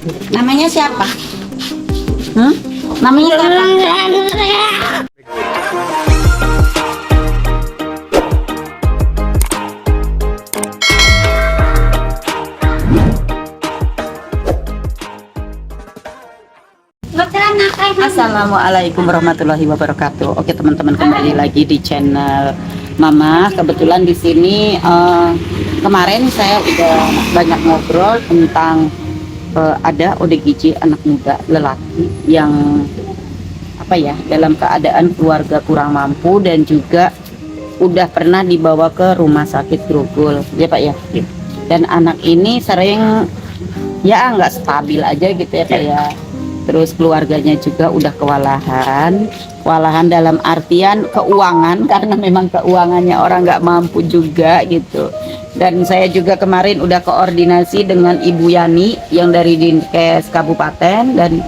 Namanya siapa? Namanya siapa? Assalamualaikum warahmatullahi wabarakatuh. Oke teman-teman, kembali lagi di channel Mama. Kebetulan di sini kemarin saya udah banyak ngobrol tentang ada ODGJ, anak muda lelaki yang dalam keadaan keluarga kurang mampu dan juga udah pernah dibawa ke rumah sakit Grogol, ya Pak ya. Dan anak ini sering nggak stabil aja gitu ya Pak ya. Terus keluarganya juga udah kewalahan dalam artian keuangan, karena memang keuangannya orang nggak mampu juga gitu. Dan saya juga kemarin udah koordinasi dengan Ibu Yani yang dari Dinkes Kabupaten, dan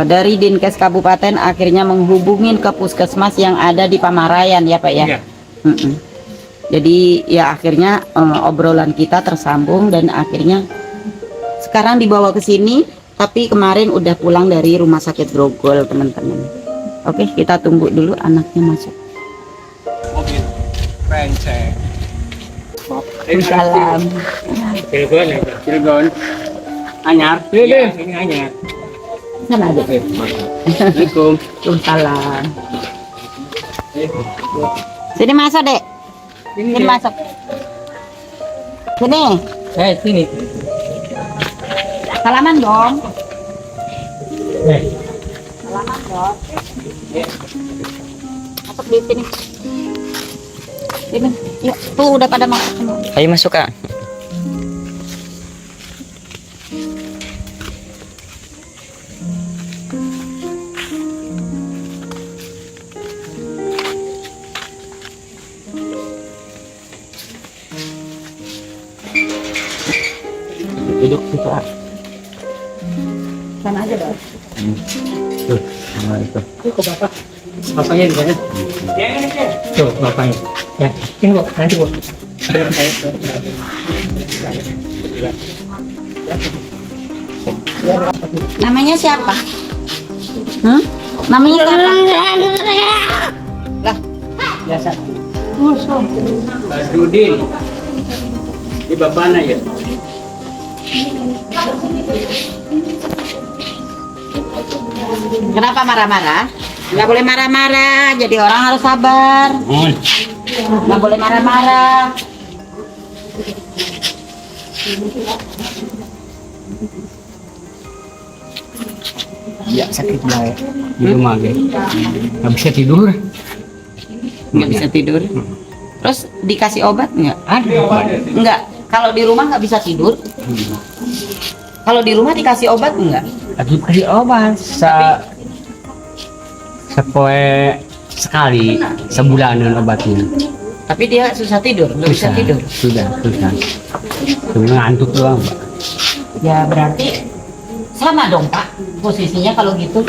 dari Dinkes Kabupaten akhirnya menghubungin ke puskesmas yang ada di Pamarayan ya Pak ya. Iya. Jadi ya akhirnya obrolan kita tersambung dan akhirnya sekarang dibawa ke sini. Tapi kemarin udah pulang dari rumah sakit Grogol teman-teman. Oke, kita tunggu dulu anaknya masuk. Mobil renceng. Salam. Cilegon ya, Cilegon. Anyar. Iya, ini anyar. Sana aja. Assalamualaikum. Waalaikumsalam. Sini masuk, Dek. Sini masuk. Sini. Sini. Salaman dong. Salaman dong. Masuk di sini. Sini. Yuk, tuh udah pada masuk semua. Ayo masuk Kak. Duduk di Kak. Sana aja dong. Tuh, sama itu. Tuh ke bapak. Bapaknya di sana. Tuh, bapaknya. Ya, ini kok, nanti kok. Namanya siapa? Namanya siapa? Lah, Biasa. Badrudin. Di bapaknya ya. kenapa marah-marah? Nggak boleh marah-marah, jadi orang harus sabar. Nggak boleh marah-marah. Ya sakit banget di rumah guys. Nggak bisa tidur. Nggak bisa tidur. Terus dikasih obat nggak? Ada. Nggak. Kalau di rumah nggak bisa tidur. Kalau di rumah dikasih obat nggak? Lagi kasih obat sepoe sekali sebulanan obatnya. Tapi dia susah tidur, nggak bisa tidur. Sudah. Cuma ngantuk doang, Pak. Ya berarti sama dong Pak posisinya kalau gitu.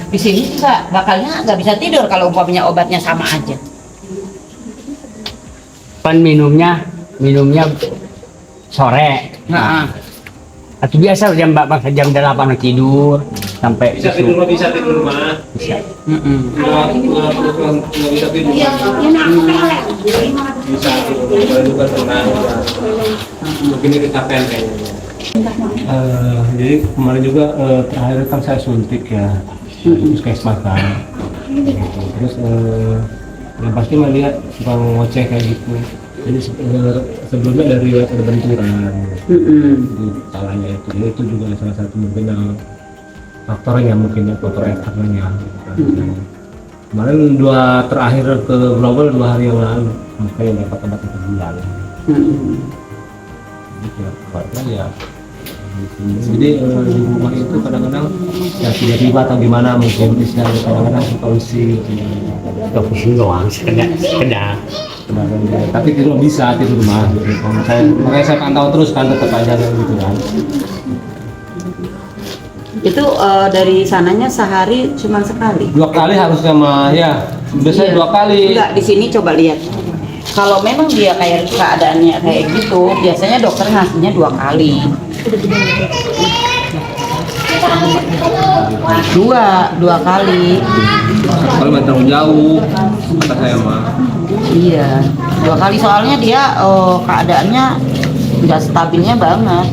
Di sini juga bakalnya nggak bisa tidur kalau umpamanya obatnya sama aja. Pan minumnya sore. Nah, Atau biasa jam 8 tidur sampai Bisa tidur bisa tidur rumah. bisa. Nggak bisa tidur. Bisa tidur juga tenang. Begini kecapean kayaknya. Jadi kemarin juga terakhir kan saya suntik ya di puskesmas kan. Terus yang pasti melihat suka ngoceh kayak gitu. Jadi sebelumnya dari ada benturan di kepalanya itu. Jadi itu juga salah satu mungkin faktornya, mungkin faktor efeknya. Kemarin terakhir ke Grogol 2 hari yang lalu, makanya dapat obat itu bulan. Gitu ya, obatnya ya. Jadi di rumah itu kadang-kadang ya tiba-tiba atau gimana mungkin istilahnya kadang-kadang suka pusing. Gak pusing doang, sekedar. Tapi tidak bisa di rumah. Makanya saya pantau terus kan, tetap aja gitu kan. itu dari sananya sehari cuma sekali. 2 kali harusnya mah ya. Biasanya 2 kali. Enggak, di sini coba lihat. Kalau memang dia kayak keadaannya kayak gitu, biasanya dokter ngasihnya 2 kali. Dua kali. Kalau nggak terlalu jauh, kata saya mah. Iya, 2 kali soalnya dia keadaannya nggak stabilnya banget.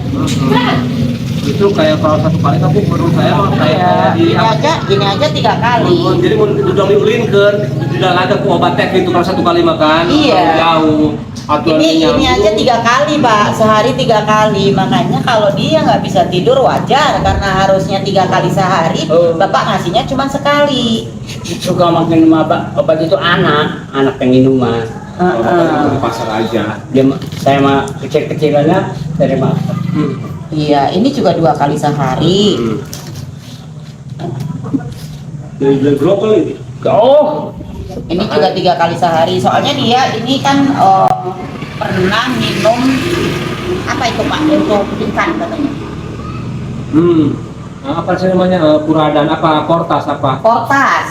Itu kayak kalau 1 kali tapi menurut saya mah kayak Ini aja 3 kali. jadi mau udah diulinkan, tidak ada ke obatnya gitu kalau 1 kali makan. Iya. Jauh. Ini aja 3 kali Pak, sehari 3 kali. Makanya kalau dia nggak bisa tidur wajar karena harusnya 3 kali sehari. Bapak ngasihnya cuma sekali. Itu kalau makin obat itu anak yang minum mah. Di pasar aja. Saya mah kecil-kecilannya dari mana? Iya, ini juga 2 kali sehari. Dari bulan berapa ini? Oh, Ini juga 3 kali sehari. Soalnya dia ini kan pernah minum apa itu Pak untuk ikan katanya. Apa sih namanya? Puradan apa? Portas apa? Portas.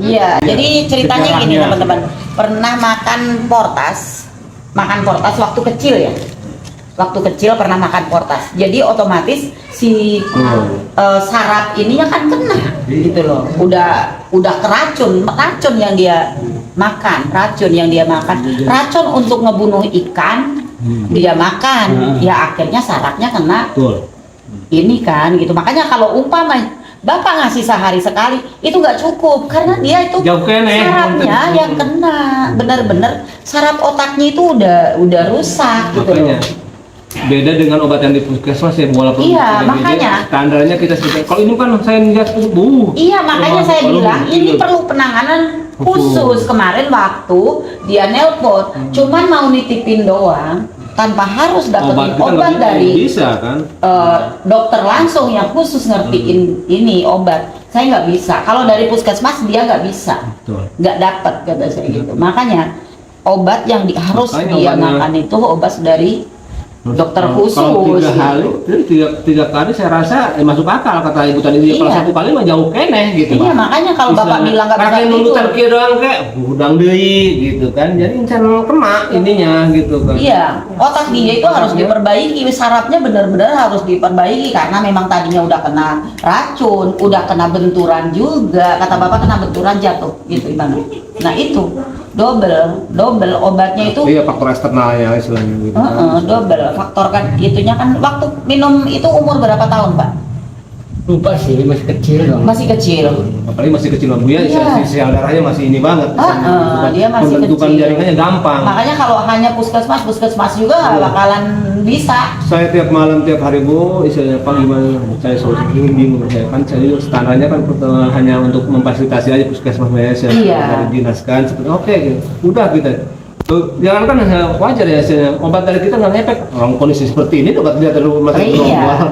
Iya. Jadi ceritanya gini Sejarahnya. teman-teman. Pernah makan portas waktu kecil ya. Waktu kecil pernah makan portas. Jadi otomatis si saraf ininya kan kena gitu loh. Udah racun yang dia makan, racun untuk ngebunuh ikan dia makan. Ya akhirnya sarafnya kena. Betul. Ini kan gitu. Makanya kalau umpama Bapak ngasih sehari sekali itu nggak cukup karena dia itu Jauh kene. sarafnya yang kena. Bener-bener saraf otaknya itu udah rusak gitu loh. Makanya beda dengan obat yang di puskesmas ya, walaupun Iya, beda, makanya. standarnya kita seperti kalau ini kan saya lihat Iya, makanya saya kalau bilang ini gitu. perlu penanganan khusus. Kemarin waktu dia nelpon, cuman mau nitipin doang tanpa harus dapetin kita obat nggak dari bisa kan. dokter langsung yang khusus ngertiin ini obat. Saya nggak bisa. Kalau dari puskesmas dia nggak bisa, Betul. nggak dapat kata saya gitu. Makanya obat yang harus Makanya dia obatnya- makan itu obat dari dokter khusus. Kalau 3 kali, gitu. tiga kali saya rasa masuk akal kata ibu tadi. Dia kalau Iya. 1 kali mah jauh kene gitu. Iya, Pak. makanya kalau Bapak bilang nggak bisa pakai nunggu tidur. terkirang kayak udang deui gitu kan. Jadi incan kena ininya gitu kan. Iya, otak dia itu harus diperbaiki, sarafnya benar-benar harus diperbaiki karena memang tadinya udah kena racun, udah kena benturan juga. Kata Bapak kena benturan jatuh gitu gimana? Nah itu double obatnya itu Iya, faktor eksternalnya istilahnya gitu kan. double faktor kan itunya kan waktu minum itu umur berapa tahun Pak? lupa sih, masih kecil dong. Masih kecil. Apalagi masih kecil Bang Buya, Iya. sel darahnya masih ini banget. Dia masih Pembentukan kecil. jaringannya gampang. Makanya kalau hanya puskesmas juga nggak bakalan bisa. Saya tiap malam tiap hari Bu, istilahnya Pak gimana? Saya selalu bingung saya kan saya standarnya kan hanya untuk memfasilitasi aja puskesmas saya Iya. dari dinaskan seperti oke gitu. Udah kita. Tuh, jangan kan wajar ya hasilnya. Obat dari kita nggak ngefek. Orang kondisi seperti ini obat dia terlalu masih Iya. normal.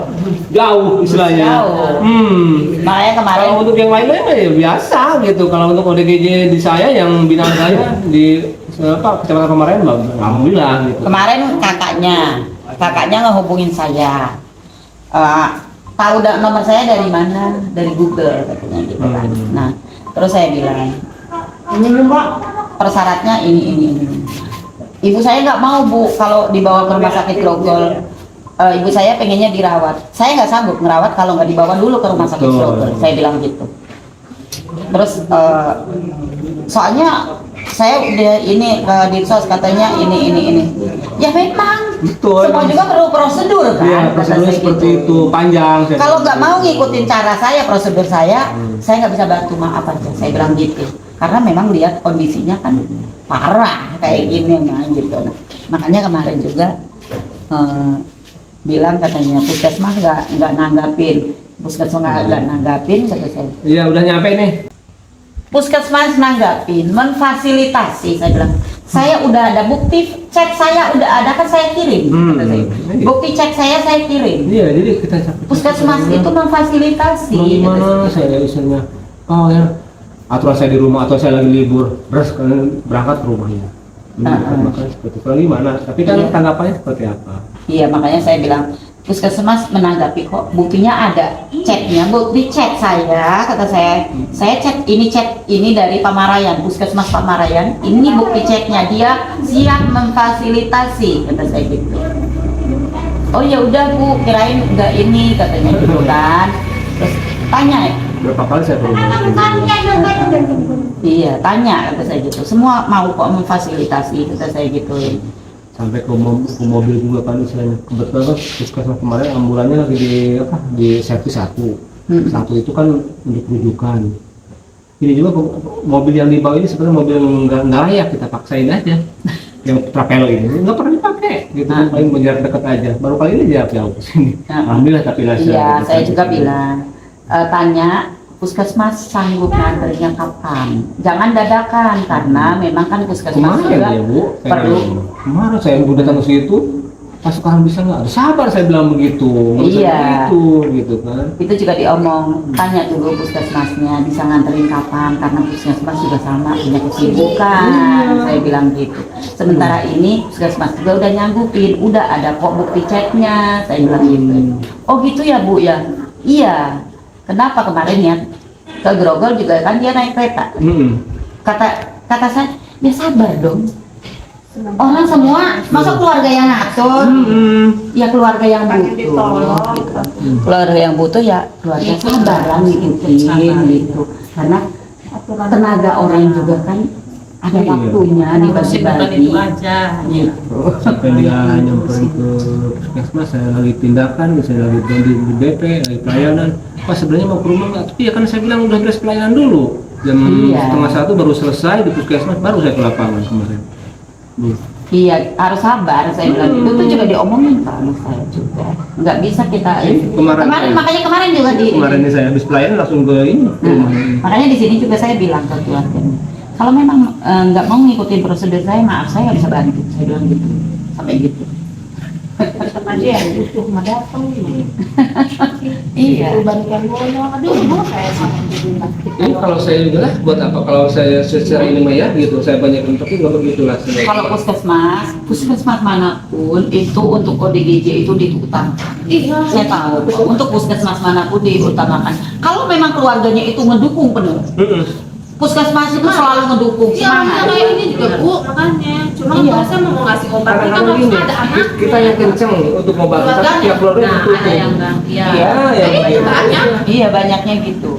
Jauh istilahnya. Jauh. Kalau Makanya kemarin untuk yang lainnya mah ya biasa gitu. Kalau untuk ODGJ di saya yang binaan saya di Kecamatan Pamarayan, alhamdulillah gitu. kemarin kakaknya ngehubungin saya. Tahu nomor saya dari mana? Dari Google katanya gitu kan. Nah, terus saya bilang, ini Mbak, persyaratnya ini. Ibu saya nggak mau Bu kalau dibawa ke rumah sakit Grogol. Ibu saya pengennya dirawat. Saya nggak sanggup ngerawat kalau nggak dibawa dulu ke rumah sakit Betul. Grogol. Saya bilang gitu. Terus soalnya saya udah ini ke Dinsos katanya ini. Ya memang. Betul. Semua juga perlu prosedur kan. Iya, kata prosedurnya saya seperti gitu. itu panjang. Kalau nggak mau ngikutin cara saya, prosedur saya nggak bisa bantu, maaf aja. Saya bilang gitu. Karena memang lihat kondisinya kan parah kayak gini nah, gitu. Nah, makanya kemarin juga bilang katanya puskesmas nggak nanggapin, puskesmas nggak nanggapin kata saya. Iya, udah nyampe nih. Puskesmas nanggapin, memfasilitasi. Saya bilang, saya udah ada bukti cek saya udah ada kan saya kirim. Kata saya. Bukti cek saya kirim. Iya, jadi kita Puskesmas itu memfasilitasi. Mau kata gimana saya. saya istilahnya? Oh ya, aturan saya di rumah atau saya lagi libur, terus berangkat ke rumahnya. Makanya seperti itu. Kalau gimana? Tapi kan Iya. tanggapannya seperti apa? Iya, makanya saya bilang puskesmas menanggapi kok buktinya ada, ceknya, bukti cek saya, kata saya cek ini dari Pamarayan, puskesmas Pamarayan, ini bukti ceknya, dia siap memfasilitasi, kata saya gitu. Oh ya udah Bu, kirain enggak ini katanya gitu kan. Terus Tanya ya. Berapa kali saya perlu Iya, tanya kata saya gitu. Semua mau kok memfasilitasi kata saya gituin. sampai ke mobil juga kan saya kebetulan kan puskesmas kemarin ambulannya lagi di servis satu. Satu itu kan untuk rujukan. Ini juga mobil yang dibawa ini sebenarnya mobil yang nggak layak, kita paksain aja. Yang trapelo ini nggak pernah dipakai, gitu kan, paling berjarak dekat aja. Baru kali ini jarak jauh ke sini. Alhamdulillah tapi lah. Iya, saya juga bilang tanya puskesmas sanggup nganternya kapan? Jangan dadakan karena memang kan puskesmas Kemarin juga ya Bu, perlu. Kemarin saya udah datang ke situ, pas sekarang bisa nggak? Sabar saya bilang begitu. Nggak usah Iya. begitu, gitu kan. Itu juga diomong, tanya dulu puskesmasnya bisa nganterin kapan karena puskesmas juga sama punya kesibukan. Saya bilang gitu. Sementara ini puskesmas juga udah nyanggupin, udah ada kok bukti ceknya. Saya bilang gitu. Oh gitu ya Bu ya? Iya. Kenapa kemarin ya ke Grogol juga kan dia naik kereta. Kata saya, ya sabar dong. Orang semua, masa keluarga yang ngatur? Ya keluarga yang butuh. Gitu. Keluarga yang butuh ya keluarga sabar lah ngikutin gitu. Karena tenaga orang juga kan ada waktunya dibagi-bagi. Gitu. Sampai dia nyamperin ke puskesmas, saya lagi tindakan, saya lagi di BP, lagi pelayanan. Pas sebenarnya mau ke rumah nggak? Tapi ya kan saya bilang udah beres pelayanan dulu. Jam setengah 1 baru selesai di puskesmas, baru saya ke lapangan kemarin. Iya, harus sabar. Saya bilang itu tuh juga diomongin sama saya juga. Nggak bisa kita Kemarin makanya kemarin juga kemarin ini saya habis pelayanan langsung ke ini. Makanya di sini juga saya bilang ke keluarganya, kalau memang nggak mau ngikutin prosedur saya, maaf saya nggak bisa bantu. Saya bilang gitu, sampai gitu. Sama dia butuh mah datang. Iya. Bantuan bola, aduh, saya sama dia. Ini kalau saya juga lah, buat apa kalau saya secara ini mah ya gitu, saya banyak tapi nggak begitulah. Kalau puskesmas manapun itu untuk ODGJ itu diutamakan. Iya. Saya tahu untuk puskesmas manapun diutamakan. Kalau memang keluarganya itu ngedukung penuh, puskesmas itu selalu ngedukung. Iya, Semangat. kayak ini juga Bu, makanya. Cuma Iya. kalau saya mau ngasih obat kan Kadang-kadang harus gini, ada anak. kita yang kenceng untuk ngobatin, tapi tiap keluarga Nah, butuh. ada yang enggak. Iya. Iya, Ini banyak. Iya banyaknya gitu.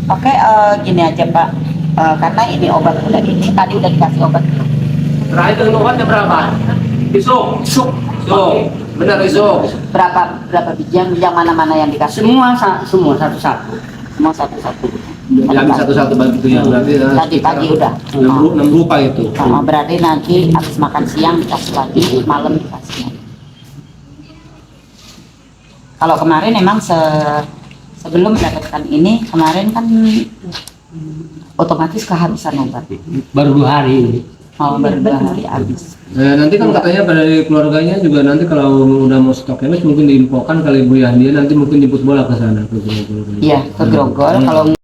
Oke, gini aja Pak, karena ini obat udah ini tadi udah dikasih obat. Terakhir obatnya berapa? Isuk. Benar isuk. Berapa biji yang mana yang dikasih? Semua satu-satu. Semua satu-satu. Diambil satu-satu begitu ya, berarti Tadi pagi udah. 6 rupa itu. Berarti nanti habis makan siang dikasih lagi, malam dikasih lagi. Kalau kemarin emang sebelum mendapatkan ini, kemarin kan otomatis kehabisan obat. Baru 2 hari ini. Baru 2 hari habis. Nanti kan katanya pada keluarganya juga nanti kalau udah mau stok habis mungkin diinfokan kali Bu Yandi, nanti mungkin jemput bola ke sana. Iya, ke Grogol. Kalau